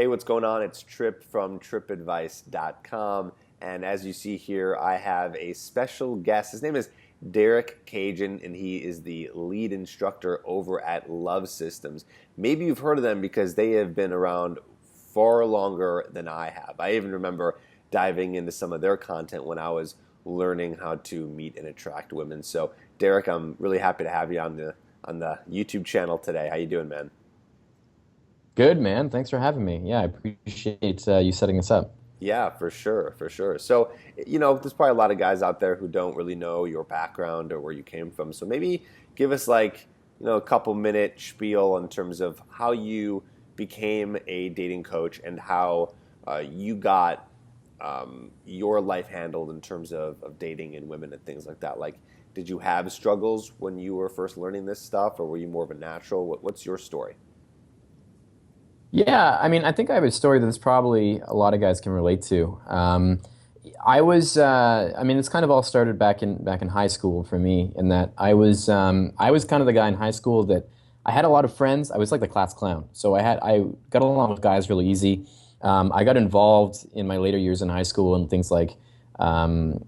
Hey, what's going on? It's Tripp from trippadvice.com. And as you see here, I have a special guest. His name is Derek Cajun, and he is the lead instructor over at Love Systems. Maybe you've heard of them because they have been around far longer than I have. I even remember diving into some of their content when I was learning how to meet and attract women. So, Derek, I'm really happy to have you on the YouTube channel today. How you doing, man? Good, man. Thanks for having me. Yeah, I appreciate you setting this up. Yeah, for sure, for sure. So, there's probably a lot of guys out there who don't really know your background or where you came from. So maybe give us a couple minute spiel in terms of how you became a dating coach and how you got your life handled in terms of dating and women and things like that. Like, did you have struggles when you were first learning this stuff, or were you more of a natural? What's your story? Yeah, I mean, I think I have a story that's probably a lot of guys can relate to. I mean, it's kind of all started back in high school for me, in that I was kind of the guy in high school that I had a lot of friends. I was like the class clown, so I got along with guys really easy. I got involved in my later years in high school in things like like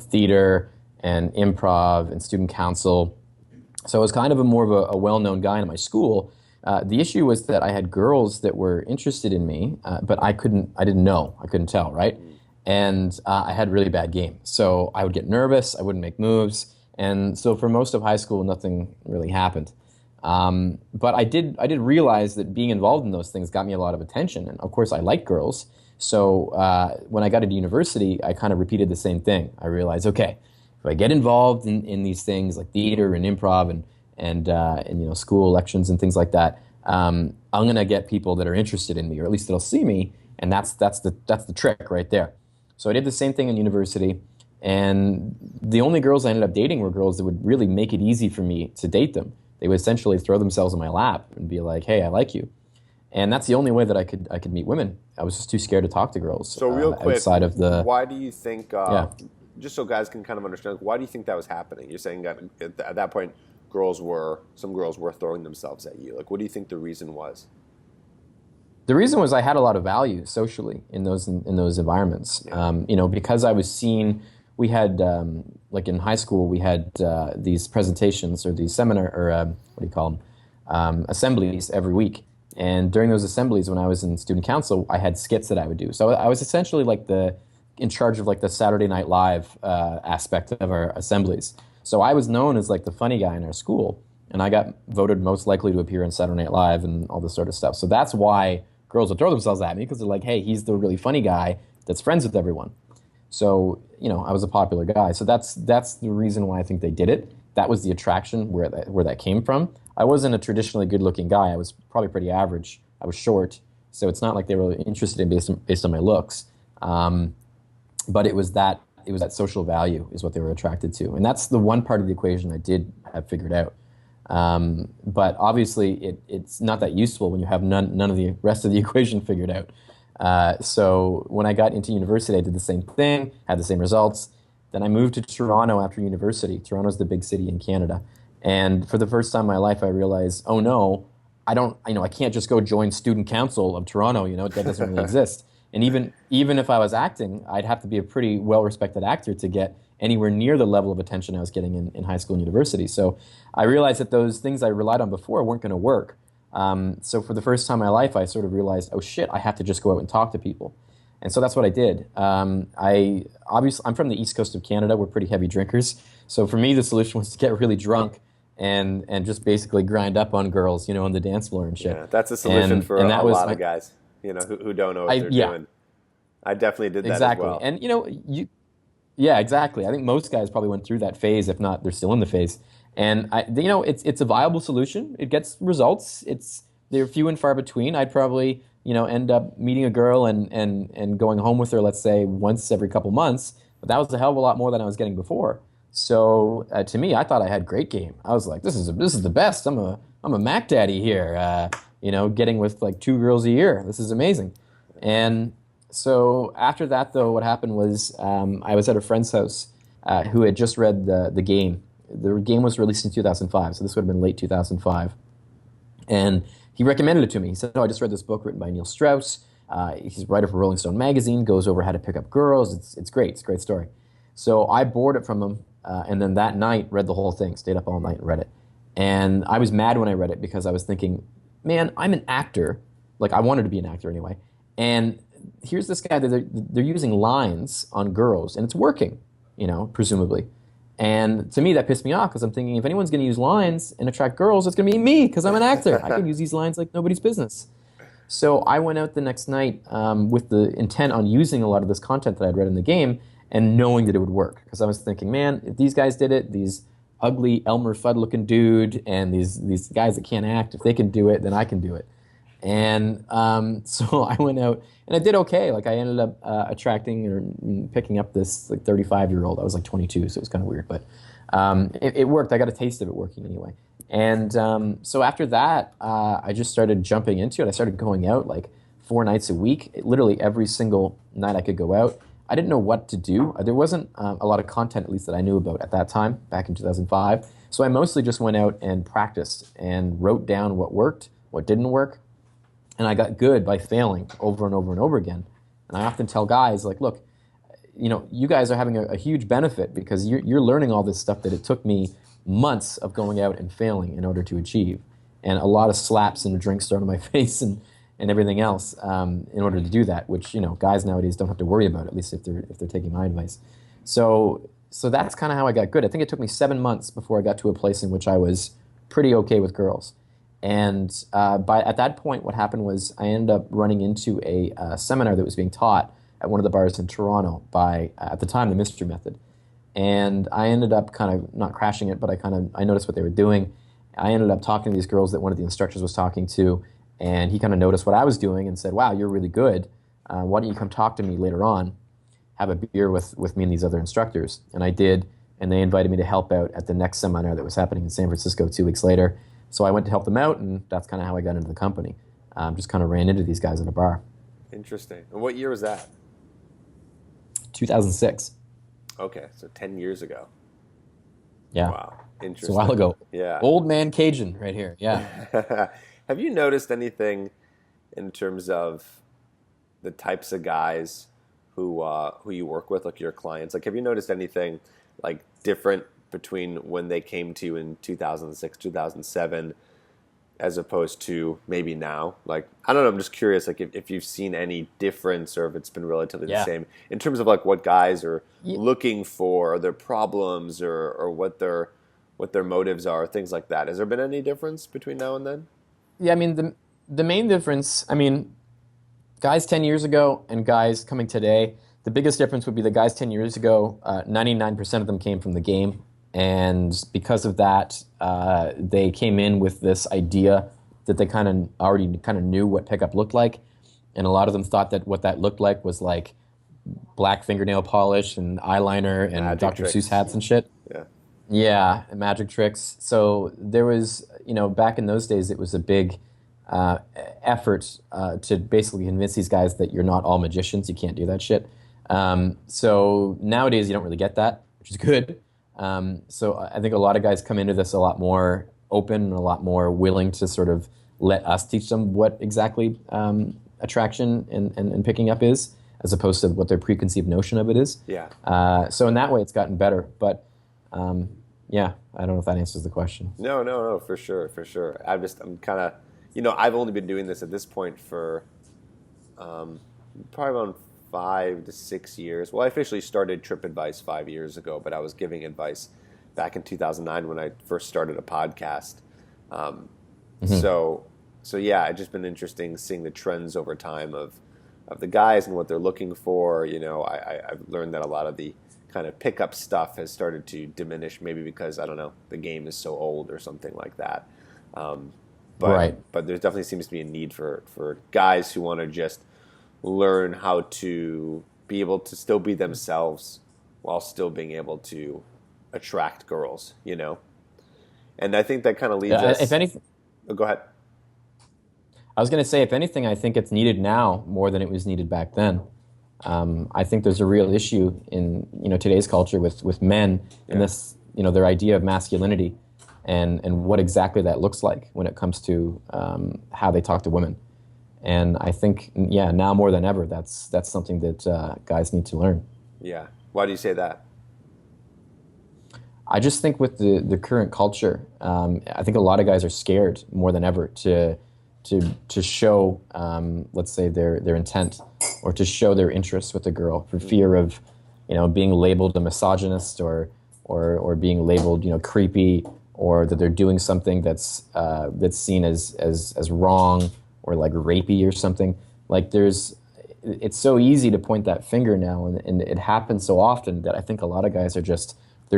theater and improv and student council. So I was kind of a more of a well-known guy in my school. The issue was that I had girls that were interested in me, but I didn't know, I couldn't tell, right? And I had really bad game. So I would get nervous, I wouldn't make moves, and so for most of high school, nothing really happened. But I did realize that being involved in those things got me a lot of attention, and of course I like girls. So when I got into university, I kind of repeated the same thing. I realized, okay, if I get involved in these things like theater and improv and school elections and things like that, I'm gonna get people that are interested in me, or at least they'll see me, and that's the trick right there. So I did the same thing in university, and the only girls I ended up dating were girls that would really make it easy for me to date them. They would essentially throw themselves in my lap and be like, "Hey, I like you," and that's the only way that I could meet women. I was just too scared to talk to girls So real quick, outside of the why do you think? yeah. Just so guys can kind of understand, why do you think that was happening? You're saying that at that point, some girls were throwing themselves at you. Like, what do you think the reason was? The reason was I had a lot of value socially in those environments. Yeah. Because I was seen. We had like in high school, we had these presentations or these seminar or what do you call them, assemblies every week. And during those assemblies, when I was in student council, I had skits that I would do. So I was essentially like in charge of like the Saturday Night Live aspect of our assemblies. So I was known as like the funny guy in our school, and I got voted most likely to appear on Saturday Night Live and all this sort of stuff. So that's why girls would throw themselves at me, because they're like, "Hey, he's the really funny guy that's friends with everyone." So I was a popular guy. So that's the reason why I think they did it. That was the attraction where that came from. I wasn't a traditionally good-looking guy. I was probably pretty average. I was short, so it's not like they were really interested in based on my looks. But it was that social value is what they were attracted to, and that's the one part of the equation I did have figured out. But obviously, it's not that useful when you have none of the rest of the equation figured out. So when I got into university, I did the same thing, had the same results. Then I moved to Toronto after university. Toronto's the big city in Canada, and for the first time in my life, I realized, oh no, I can't just go join student council of Toronto. That doesn't really exist. And even if I was acting, I'd have to be a pretty well-respected actor to get anywhere near the level of attention I was getting in high school and university. So I realized that those things I relied on before weren't going to work. So for the first time in my life, I sort of realized, oh shit, I have to just go out and talk to people. And so that's what I did. I'm from the east coast of Canada. We're pretty heavy drinkers. So for me, the solution was to get really drunk and just basically grind up on girls, on the dance floor and shit. Yeah, that's a solution for and a that was lot my, of guys, who don't know what they're yeah, doing. I definitely did that as exactly. well. And yeah, exactly. I think most guys probably went through that phase, if not, they're still in the phase. And it's a viable solution. It gets results. They're few and far between. I'd probably end up meeting a girl and going home with her, let's say once every couple months. But that was a hell of a lot more than I was getting before. So to me, I thought I had great game. I was like, this is the best. I'm a Mac Daddy here. Getting with like 2 girls a year. This is amazing. And so after that, though, what happened was I was at a friend's house who had just read the game. The game was released in 2005, so this would have been late 2005. And he recommended it to me. He said, "Oh, I just read this book written by Neil Strauss. He's a writer for Rolling Stone magazine. Goes over how to pick up girls. It's great. It's a great story." So I borrowed it from him, and then that night read the whole thing. Stayed up all night and read it. And I was mad when I read it because I was thinking, man, I'm an actor. Like I wanted to be an actor anyway. And here's this guy that they're using lines on girls, and it's working, presumably. And to me, that pissed me off because I'm thinking if anyone's going to use lines and attract girls, it's going to be me because I'm an actor. I can use these lines like nobody's business. So I went out the next night with the intent on using a lot of this content that I'd read in the game and knowing that it would work. Because I was thinking, man, if these guys did it, these ugly Elmer Fudd-looking dude and these guys that can't act, if they can do it, then I can do it. And so I went out and I did okay. Like I ended up attracting or picking up this like 35-year-old. I was like 22, so it was kind of weird, but it worked. I got a taste of it working anyway. And so after that, I just started jumping into it. I started going out like 4 nights a week. Literally every single night I could go out. I didn't know what to do. There wasn't a lot of content, at least that I knew about at that time, back in 2005. So I mostly just went out and practiced and wrote down what worked, what didn't work. And I got good by failing over and over and over again. And I often tell guys, like, look, you guys are having a huge benefit because you're learning all this stuff that it took me months of going out and failing in order to achieve. And a lot of slaps and drinks thrown in my face and everything else in order to do that, which, guys nowadays don't have to worry about, at least if they're taking my advice. So that's kind of how I got good. I think it took me 7 months before I got to a place in which I was pretty okay with girls. And at that point, what happened was I ended up running into a seminar that was being taught at one of the bars in Toronto by, at the time, the Mystery Method. And I ended up kind of not crashing it, but I noticed what they were doing. I ended up talking to these girls that one of the instructors was talking to, and he kind of noticed what I was doing and said, "Wow, you're really good. Why don't you come talk to me later on, have a beer with me and these other instructors?" And I did, and they invited me to help out at the next seminar that was happening in San Francisco 2 weeks later. So I went to help them out, and that's kind of how I got into the company. Just kind of ran into these guys at a bar. Interesting. And what year was that? 2006. Okay, so 10 years ago. Yeah. Wow, interesting. It's a while ago. Yeah. Old man Cajun right here, yeah. Have you noticed anything in terms of the types of guys who you work with, like your clients? Like, have you noticed anything like different between when they came to you in 2006, 2007, as opposed to maybe now? Like, I don't know, I'm just curious, like if you've seen any difference or if it's been relatively the same in terms of like what guys are looking for, or their problems, or what their motives are, things like that. Has there been any difference between now and then? Yeah, I mean, the main difference, guys 10 years ago and guys coming today, the biggest difference would be the guys 10 years ago, 99% of them came from the game. And because of that, they came in with this idea that they already knew what pickup looked like. And a lot of them thought that what that looked like was like black fingernail polish and eyeliner and Magic Dr. tricks. Seuss hats and shit. Yeah. Yeah, and magic tricks. So there was, back in those days, it was a big effort to basically convince these guys that you're not all magicians. You can't do that shit. So nowadays, you don't really get that, which is good. So I think a lot of guys come into this a lot more open and a lot more willing to sort of let us teach them what exactly attraction and picking up is, as opposed to what their preconceived notion of it is. Yeah. So in that way, it's gotten better. But yeah, I don't know if that answers the question. No, for sure. I'm kind of, I've only been doing this at this point for probably around 5 to 6 years. Well, I officially started Tripp Advice 5 years ago, but I was giving advice back in 2009 when I first started a podcast. So yeah, it's just been interesting seeing the trends over time of the guys and what they're looking for. I've learned that a lot of the kind of pickup stuff has started to diminish, maybe because, I don't know, the game is so old or something like that. But there definitely seems to be a need for guys who want to just learn how to be able to still be themselves while still being able to attract girls, And I think that kind of leads us... If anything... Oh, go ahead. I was going to say, if anything, I think it's needed now more than it was needed back then. I think there's a real issue in today's culture with men and this their idea of masculinity, and what exactly that looks like when it comes to how they talk to women. And I think, yeah, now more than ever, that's something that guys need to learn. Yeah. Why do you say that? I just think with the current culture, I think a lot of guys are scared more than ever to show, let's say, their intent or to show their interest with a girl for Mm-hmm. fear of, being labeled a misogynist or being labeled, creepy, or that they're doing something that's seen as wrong or like rapey or something. Like it's so easy to point that finger now, and it happens so often that I think a lot of guys they're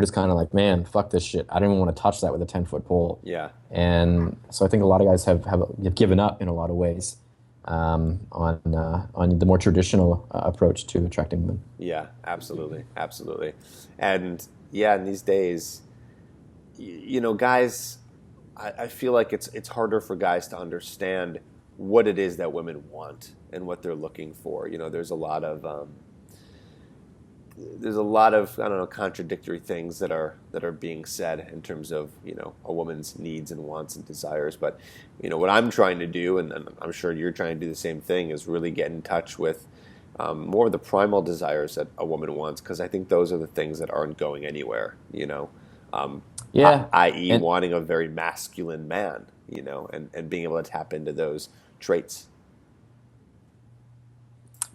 just kind of like, man, fuck this shit. I don't even want to touch that with a 10-foot pole. Yeah. And so I think a lot of guys have given up in a lot of ways on the more traditional approach to attracting women. Yeah, absolutely. Absolutely. And yeah, in these days, guys, I feel like it's harder for guys to understand what it is that women want and what they're looking for. There's a lot of I don't know, contradictory things that are being said in terms of a woman's needs and wants and desires. But what I'm trying to do, and I'm sure you're trying to do the same thing, is really get in touch with more of the primal desires that a woman wants, because I think those are the things that aren't going anywhere. Um, Yeah, i.e., and wanting a very masculine man, and being able to tap into those traits.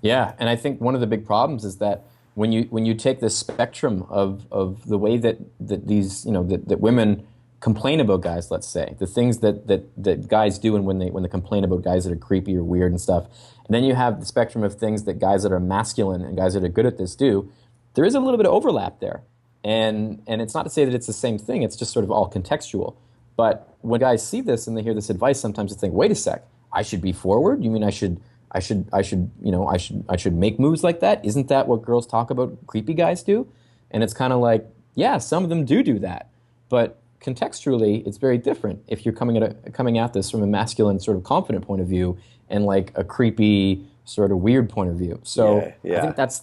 yeah, and I think one of the big problems is that when you take the spectrum of the way that these that women complain about guys, let's say the things that guys do, and when they complain about guys that are creepy or weird and stuff, and then you have the spectrum of things that guys that are masculine and guys that are good at this do, there is a little bit of overlap there, and it's not to say that it's the same thing. It's just sort of all contextual. But when guys see this and they hear this advice, sometimes they think, wait a sec, I should be forward? You mean I should make moves like that? Isn't that what girls talk about creepy guys do? And it's kind of like, yeah, some of them do that. But contextually, it's very different if you're coming at this from a masculine sort of confident point of view and like a creepy sort of weird point of view. So Yeah, I yeah, think that's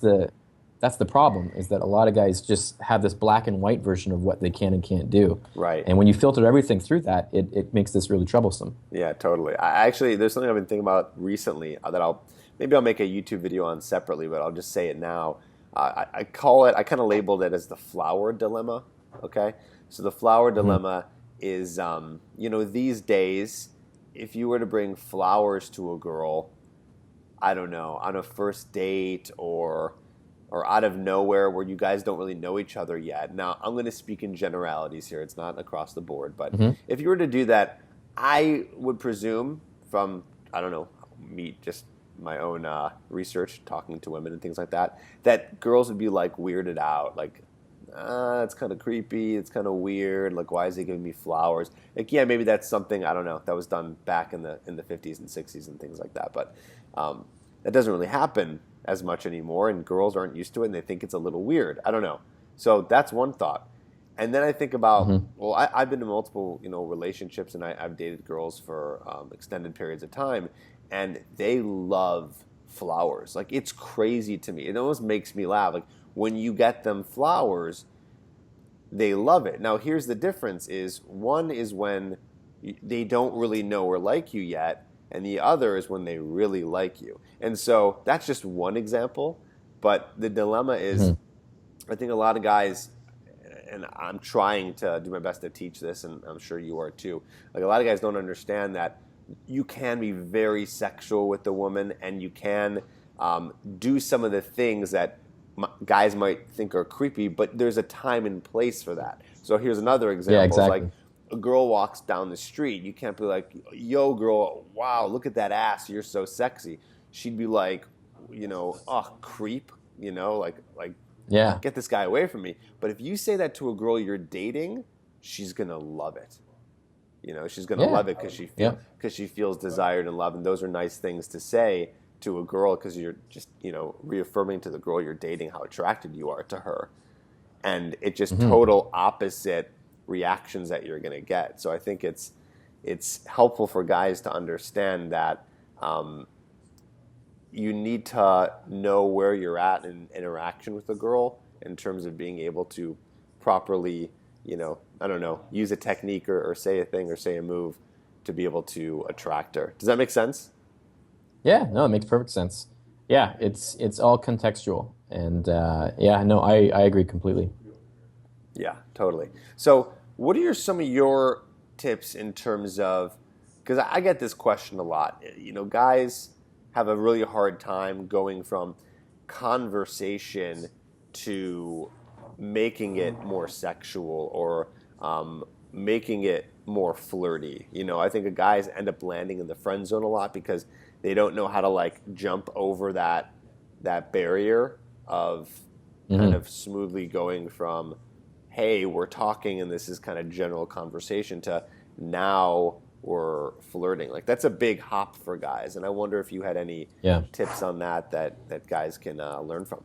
the problem, is that a lot of guys just have this black and white version of what they can and can't do. right. And when you filter everything through that, it makes this really troublesome. Yeah, totally. I actually, there's something I've been thinking about recently that maybe I'll make a YouTube video on separately, but I'll just say it now. I kind of labeled it as the flower dilemma. Okay, so the flower Hmm. dilemma is, these days, if you were to bring flowers to a girl, I don't know, on a first date or out of nowhere where you guys don't really know each other yet. Now, I'm going to speak in generalities here. It's not across the board, but Hmm. if you were to do that, I would presume from, I don't know, me just my own research, talking to women and things like that, that girls would be like weirded out, like, it's kind of creepy, it's kind of weird, like, why is he giving me flowers? Like, yeah, maybe that's something, I don't know, that was done back in the 50s and 60s and things like that, but um, that doesn't really happen as much anymore, and girls aren't used to it and they think it's a little weird. I don't know. So that's one thought. And then I think about, Hmm. well, I've been in multiple, relationships, and I've dated girls for extended periods of time, and they love flowers. Like, it's crazy to me. It almost makes me laugh. Like, when you get them flowers, they love it. Now, here's the difference: is one is when they don't really know or like you yet, and the other is when they really like you. And so that's just one example. But the dilemma is, Hmm. I think a lot of guys, and I'm trying to do my best to teach this, and I'm sure you are too. Like, a lot of guys don't understand that you can be very sexual with the woman, and you can do some of the things that guys might think are creepy, but there's a time and place for that. So here's another Yeah, example. It's like exactly. a girl walks down the street. You can't be like, yo, girl, wow, look at that ass. You're so sexy. She'd be like, oh, creep, like Yeah. get this guy away from me. But if you say that to a girl you're dating, she's gonna love it. She's gonna Yeah. love it because Yeah. she feels desired and loved, and those are nice things to say to a girl, because you're just reaffirming to the girl you're dating how attracted you are to her, and it's just Hmm. total opposite reactions that you're gonna get. So I think it's helpful for guys to understand that you need to know where you're at in interaction with a girl in terms of being able to properly I don't know, use a technique or say a thing or say a move to be able to attract her. Does that make sense? Yeah, no, it makes perfect sense. Yeah, it's all contextual, and yeah, no, I agree completely. Yeah, totally. So, what are some of your tips in terms of, because I get this question a lot. Guys have a really hard time going from conversation to making it more sexual or making it more flirty. I think guys end up landing in the friend zone a lot because they don't know how to like jump over that barrier of kind Hmm. of smoothly going from, hey, we're talking and this is kind of general conversation, to now we're flirting. Like that's a big hop for guys, and I wonder if you had any Yeah. tips on that guys can learn from.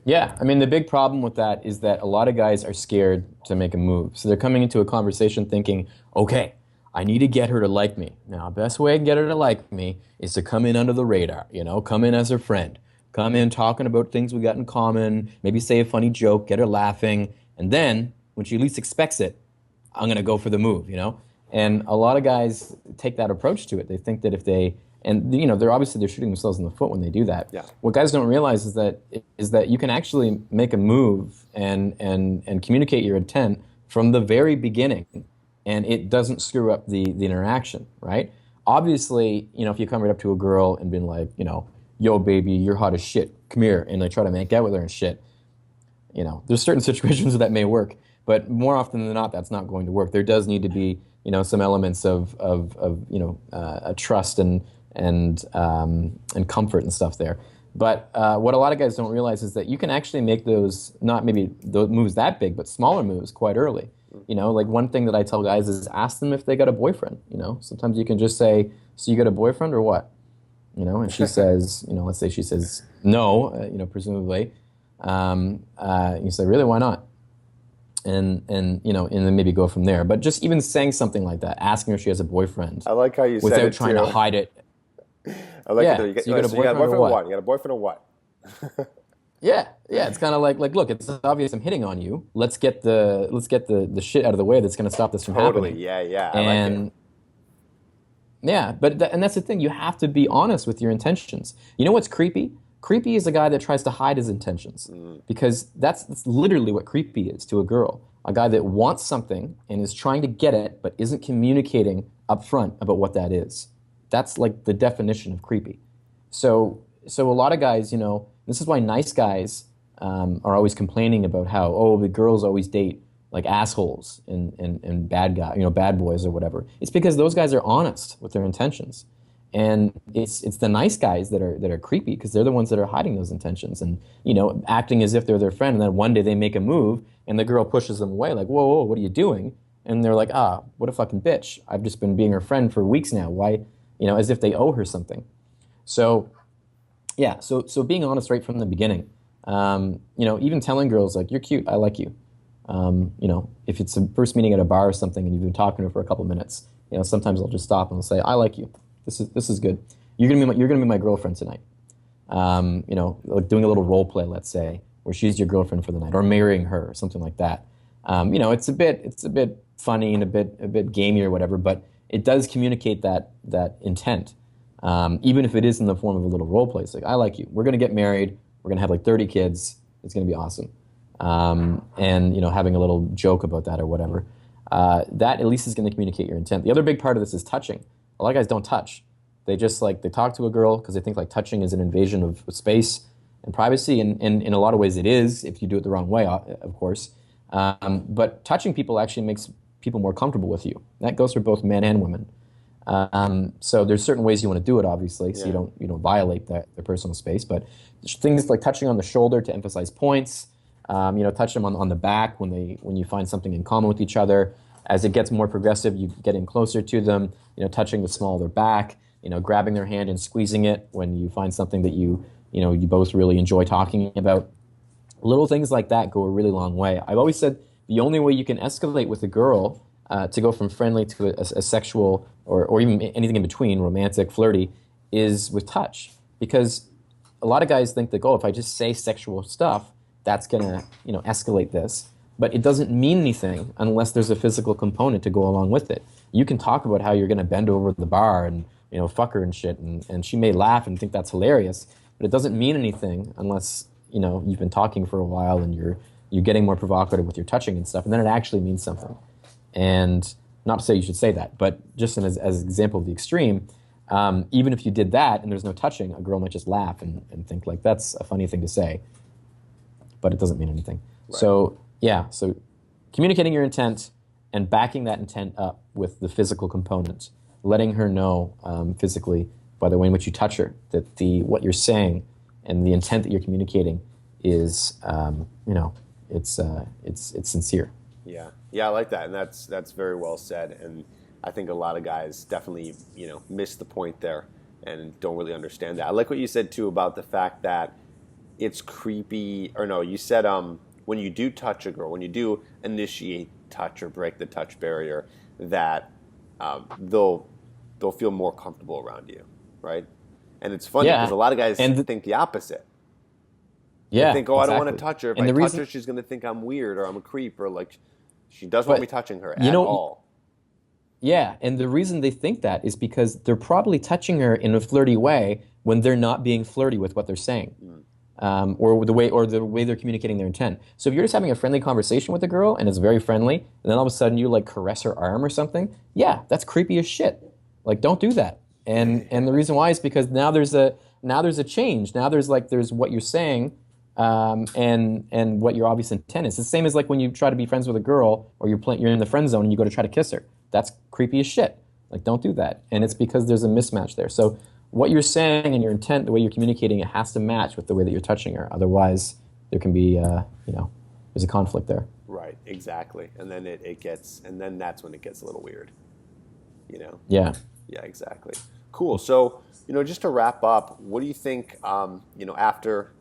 Yeah, I mean, the big problem with that is that a lot of guys are scared to make a move. So they're coming into a conversation thinking, okay, I need to get her to like me. Now, best way I can get her to like me is to come in under the radar, come in as her friend, come in talking about things we got in common, maybe say a funny joke, get her laughing. And then when she least expects it, I'm going to go for the move. And a lot of guys take that approach to it. They think that if they, and they're shooting themselves in the foot when they do that. Yeah. What guys don't realize is that you can actually make a move and communicate your intent from the very beginning, and it doesn't screw up the interaction, right? Obviously, if you come right up to a girl and been like, yo, baby, you're hot as shit, come here, and they try to make out with her and shit, there's certain situations that may work, but more often than not, that's not going to work. There does need to be, some elements of a trust and comfort and stuff there. But what a lot of guys don't realize is that you can actually make those, not maybe those moves that big, but smaller moves quite early. Like one thing that I tell guys is ask them if they got a boyfriend. Sometimes you can just say, "So you got a boyfriend or what?" And she says, let's say she says no, presumably. You say, really, why not? And then maybe go from there. But just even saying something like that, asking her if she has a boyfriend, I like how you said without it trying too. to hide it. I like it Yeah. though. So you got a So you got a boyfriend or boyfriend or what? what? You got a boyfriend or what? Yeah, yeah. It's kind of like, look, it's obvious I'm hitting on you. Let's get the shit out of the way that's going to stop this from Totally. happening. Yeah, yeah. I like it. And yeah, and that's the thing. You have to be honest with your intentions. You know what's creepy? Creepy is a guy that tries to hide his intentions, because that's literally what creepy is to a girl. A guy that wants something and is trying to get it, but isn't communicating upfront about what that is. That's like the definition of creepy. So a lot of guys, this is why nice guys are always complaining about how, oh, the girls always date like assholes and bad guy, bad boys or whatever. It's because those guys are honest with their intentions, and it's the nice guys that are creepy because they're the ones that are hiding those intentions and acting as if they're their friend. And then one day they make a move and the girl pushes them away, like, whoa, whoa, what are you doing? And they're like, ah, what a fucking bitch! I've just been being her friend for weeks now. Why, as if they owe her something. So yeah, so being honest right from the beginning. Even telling girls like, you're cute, I like you. If it's a first meeting at a bar or something and you've been talking to her for a couple minutes, sometimes I'll just stop and I'll say, I like you. This is good. You're gonna be my girlfriend tonight. Like doing a little role play, let's say, where she's your girlfriend for the night, or marrying her, or something like that. It's a bit funny and a bit gamey or whatever, but it does communicate that intent, even if it is in the form of a little role play. It's like, I like you. We're gonna get married. We're gonna have like 30 kids. It's gonna be awesome. And having a little joke about that or whatever. That at least is going to communicate your intent. The other big part of this is touching. A lot of guys don't touch. They just they talk to a girl because they think like touching is an invasion of space and privacy, and in a lot of ways it is if you do it the wrong way, of course. But touching people actually makes people more comfortable with you. That goes for both men and women. So there's certain ways you want to do it, obviously, so Yeah. you don't violate their personal space. But things like touching on the shoulder to emphasize points, touch them on the back when you find something in common with each other. As it gets more progressive, you get in closer to them. Touching the small of their back. Grabbing their hand and squeezing it when you find something that you both really enjoy talking about. Little things like that go a really long way. I've always said the only way you can escalate with a girl to go from friendly to a sexual or even anything in between, romantic, flirty, is with touch. Because a lot of guys think that, oh, if I just say sexual stuff, that's gonna escalate this. but it doesn't mean anything unless there's a physical component to go along with it. You can talk about how you're going to bend over the bar and fuck her and shit, and she may laugh and think that's hilarious, but it doesn't mean anything unless you've been talking for a while and you're getting more provocative with your touching and stuff, and then it actually means something. And not to say you should say that, but just as an example of the extreme, even if you did that and there's no touching, a girl might just laugh and think like that's a funny thing to say, but it doesn't mean anything. Right. So communicating your intent and backing that intent up with the physical component, letting her know physically by the way in which you touch her that what you're saying and the intent that you're communicating is it's sincere. Yeah, I like that, and that's very well said. And I think a lot of guys definitely miss the point there and don't really understand that. I like what you said too about the fact that it's creepy. Or no, you said when you do touch a girl, when you do initiate touch or break the touch barrier, that they'll feel more comfortable around you, right? And it's funny because a lot of guys think the opposite. Yeah, they think, oh, exactly. I don't want to touch her. If I touch her, she's going to think I'm weird or I'm a creep or like she doesn't want me touching her at all. Yeah, and the reason they think that is because they're probably touching her in a flirty way when they're not being flirty with what they're saying, or the way they're communicating their intent. So if you're just having a friendly conversation with a girl and it's very friendly, and then all of a sudden you like caress her arm or something, yeah, that's creepy as shit. Like, don't do that. And the reason why is because now there's a change. Now there's what you're saying. And what your obvious intent is. It's the same as like when you try to be friends with a girl or you're in the friend zone and you go to try to kiss her. That's creepy as shit. Like, don't do that. And it's because there's a mismatch there. So what you're saying and your intent, the way you're communicating, it has to match with the way that you're touching her. Otherwise, there can be, there's a conflict there. Right, exactly. And then and then that's when it gets a little weird. Yeah. Yeah, exactly. Cool. So, just to wrap up, what do you think, after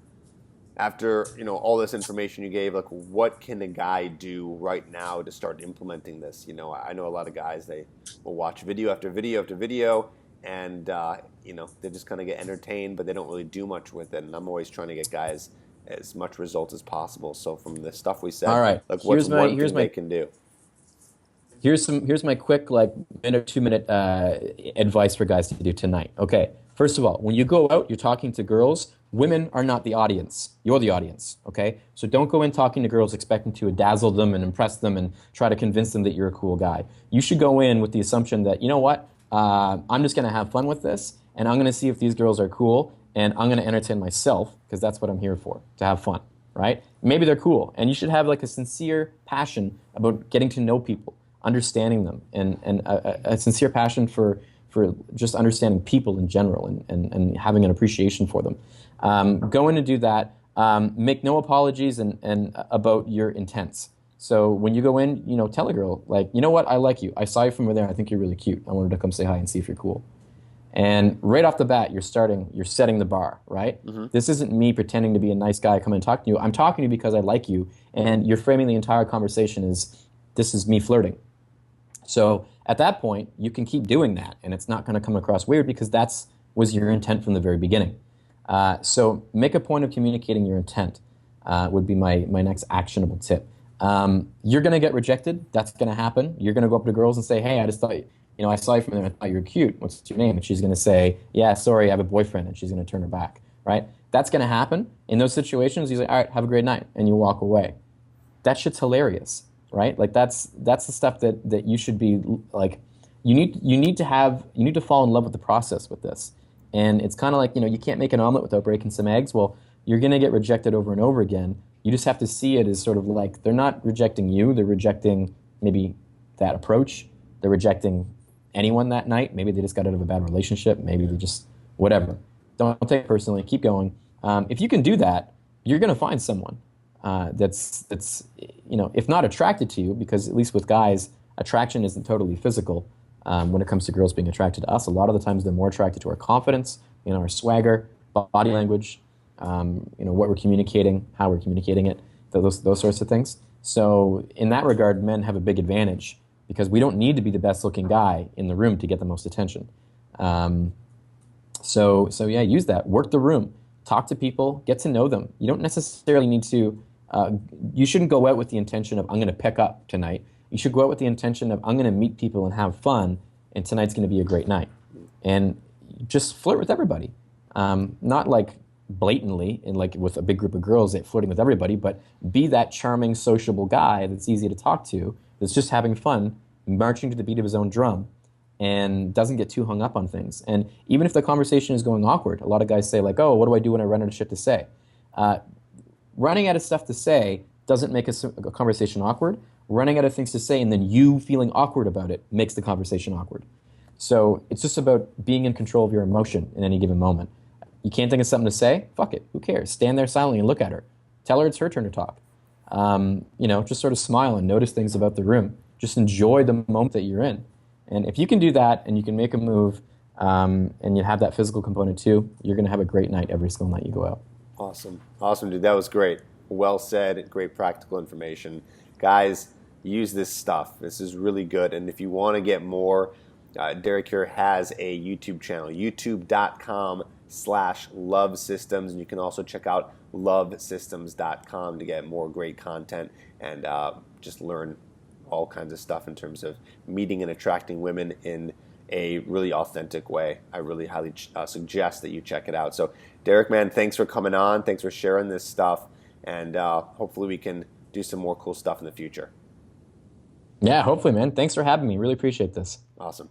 all this information you gave, like what can a guy do right now to start implementing this? I know a lot of guys, they will watch video after video after video, and they just kind of get entertained, but they don't really do much with it. And I'm always trying to get guys as much results as possible. So from the stuff we said, all right, like what's one thing they can do? Here's my quick minute, 2-minute advice for guys to do tonight. Okay, first of all, when you go out, you're talking to girls. Women are not the audience. You're the audience, okay? So don't go in talking to girls expecting to dazzle them and impress them and try to convince them that you're a cool guy. You should go in with the assumption that, you know what, I'm just going to have fun with this, and I'm going to see if these girls are cool, and I'm going to entertain myself, because that's what I'm here for, to have fun, right? Maybe they're cool, and you should have like a sincere passion about getting to know people, understanding them, and a sincere passion for just understanding people in general and having an appreciation for them. Go in and do that. Make no apologies and about your intents. So when you go in, tell a girl, like, you know what, I like you. I saw you from over there. I think you're really cute. I wanted to come say hi and see if you're cool. And right off the bat, you're setting the bar, right? Mm-hmm. This isn't me pretending to be a nice guy, come and talk to you. I'm talking to you because I like you, and you're framing the entire conversation as, this is me flirting. So at that point, you can keep doing that, and it's not going to come across weird because was your intent from the very beginning. So make a point of communicating your intent would be my next actionable tip. You're going to get rejected. That's going to happen. You're going to go up to girls and say, hey, I just thought, I saw you from there. I thought you were cute. What's your name? And she's going to say, yeah, sorry, I have a boyfriend. And she's going to turn her back, right? That's going to happen. In those situations, you say, all right, have a great night. And you walk away. That shit's hilarious, right? Like that's the stuff that you should be like, you need to fall in love with the process with this. And it's kind of like, you can't make an omelet without breaking some eggs. Well, you're going to get rejected over and over again. You just have to see it as sort of like, they're not rejecting you. They're rejecting maybe that approach. They're rejecting anyone that night. Maybe they just got out of a bad relationship. Maybe they just, whatever. Don't take it personally. Keep going. If you can do that, you're going to find someone that's if not attracted to you, because at least with guys, attraction isn't totally physical. When it comes to girls being attracted to us, a lot of the times they're more attracted to our confidence, our swagger, body language, what we're communicating, how we're communicating it, those sorts of things. So in that regard, men have a big advantage because we don't need to be the best looking guy in the room to get the most attention. So yeah, use that. Work the room. Talk to people. Get to know them. You don't necessarily need to Uh, you shouldn't go out with the intention of I'm going to pick up tonight. You should go out with the intention of I'm going to meet people and have fun, and tonight's going to be a great night. And just flirt with everybody. Not like blatantly and like with a big group of girls flirting with everybody, but be that charming, sociable guy that's easy to talk to, that's just having fun, marching to the beat of his own drum, and doesn't get too hung up on things. And even if the conversation is going awkward, a lot of guys say like, "Oh, what do I do when I run out of shit to say?" Uh, Running out of stuff to say doesn't make a conversation awkward. Running out of things to say and then you feeling awkward about it makes the conversation awkward. So it's just about being in control of your emotion in any given moment. You can't think of something to say? Fuck it. Who cares? Stand there silently and look at her. Tell her it's her turn to talk. Just sort of smile and notice things about the room. Just enjoy the moment that you're in. And if you can do that and you can make a move and you have that physical component too, you're going to have a great night every single night you go out. Awesome. Awesome, dude. That was great. Well said. Great practical information. Guys, use this stuff. This is really good. And if you want to get more, Derek here has a YouTube channel, youtube.com/lovesystems. And you can also check out lovesystems.com to get more great content and just learn all kinds of stuff in terms of meeting and attracting women in a really authentic way. I really highly suggest that you check it out. So, Derek, man, thanks for coming on. Thanks for sharing this stuff. And hopefully we can do some more cool stuff in the future. Yeah, hopefully, man. Thanks for having me. Really appreciate this. Awesome.